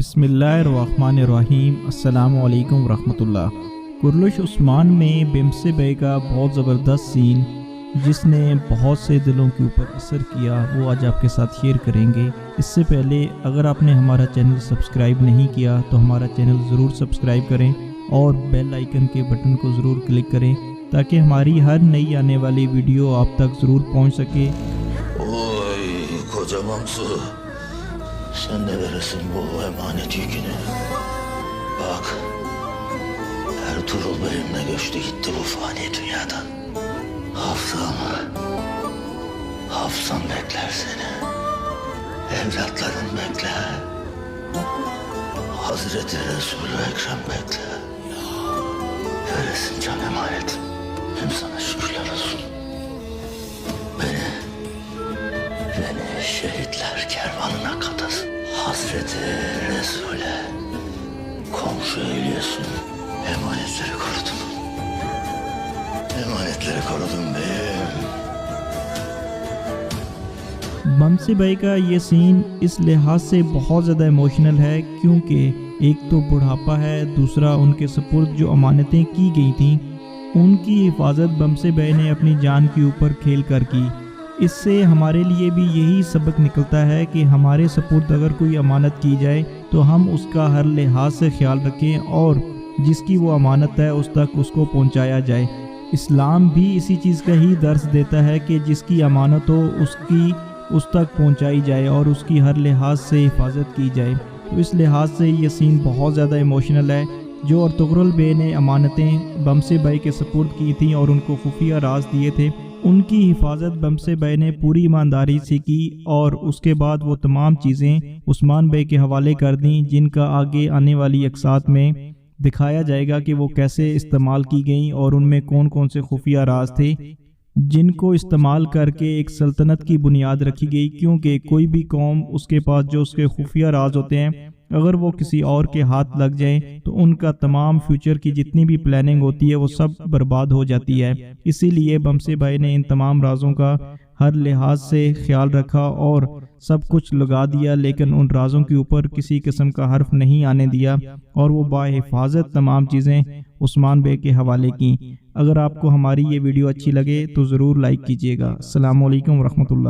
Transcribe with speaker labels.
Speaker 1: بسم اللہ الرحمن الرحیم۔ السلام علیکم ورحمۃ اللہ۔ کرلش عثمان میں بمسے بے کا بہت زبردست سین جس نے بہت سے دلوں کے اوپر اثر کیا وہ آج آپ کے ساتھ شیئر کریں گے۔ اس سے پہلے اگر آپ نے ہمارا چینل سبسکرائب نہیں کیا تو ہمارا چینل ضرور سبسکرائب کریں اور بیل آئیکن کے بٹن کو ضرور کلک کریں تاکہ ہماری ہر نئی آنے والی ویڈیو آپ تک ضرور پہنچ سکے۔
Speaker 2: Sen de veresin bu emanet yükünü. Bak, Ertuğrul Bey'imle göçtü gitti bu fani dünyadan. Hafsam bekler seni. Evlatların bekler. Hazreti Resul-i Ekrem bekler. Veresin can emanet. Hem sana şükürler olsun. Beni şehitler kervanına katasın. Hazreti Resul'e komşu eylesin. Emanetleri korudum. Emanetleri korudum beyim.
Speaker 1: بمسے بھائی کا یہ سین اس لحاظ سے بہت زیادہ emotional ہے کیونکہ ایک تو بڑھاپا ہے، دوسرا ان کے سپرد جو امانتیں کی گئی تھیں ان کی حفاظت بمسے بھائی نے اپنی جان کے اوپر کھیل کر کی۔ اس سے ہمارے لیے بھی یہی سبق نکلتا ہے کہ ہمارے سپرد اگر کوئی امانت کی جائے تو ہم اس کا ہر لحاظ سے خیال رکھیں اور جس کی وہ امانت ہے اس تک اس کو پہنچایا جائے۔ اسلام بھی اسی چیز کا ہی درس دیتا ہے کہ جس کی امانت ہو اس تک پہنچائی جائے اور اس کی ہر لحاظ سے حفاظت کی جائے۔ تو اس لحاظ سے یہ سین بہت زیادہ ایموشنل ہے۔ جو ارطغرل بے نے امانتیں بمسے بھائی کے سپرد کی تھیں اور ان کو خفیہ راز دیے تھے ان کی حفاظت بمسے بھائی نے پوری ایمانداری سے کی اور اس کے بعد وہ تمام چیزیں عثمان بھائی کے حوالے کر دیں جن کا آگے آنے والی اقساط میں دکھایا جائے گا کہ وہ کیسے استعمال کی گئیں اور ان میں کون کون سے خفیہ راز تھے جن کو استعمال کر کے ایک سلطنت کی بنیاد رکھی گئی، کیونکہ کوئی بھی قوم اس کے پاس جو اس کے خفیہ راز ہوتے ہیں اگر وہ کسی اور کے ہاتھ لگ جائیں تو ان کا تمام فیوچر کی جتنی بھی پلاننگ ہوتی ہے وہ سب برباد ہو جاتی ہے۔ اسی لیے بمسے بھائی نے ان تمام رازوں کا ہر لحاظ سے خیال رکھا اور سب کچھ لگا دیا، لیکن ان رازوں کے اوپر کسی قسم کا حرف نہیں آنے دیا اور وہ باحفاظت تمام چیزیں عثمان بے کے حوالے کی۔ اگر آپ کو ہماری یہ ویڈیو اچھی لگے تو ضرور لائک کیجیے گا۔ السلام علیکم ورحمۃ اللہ۔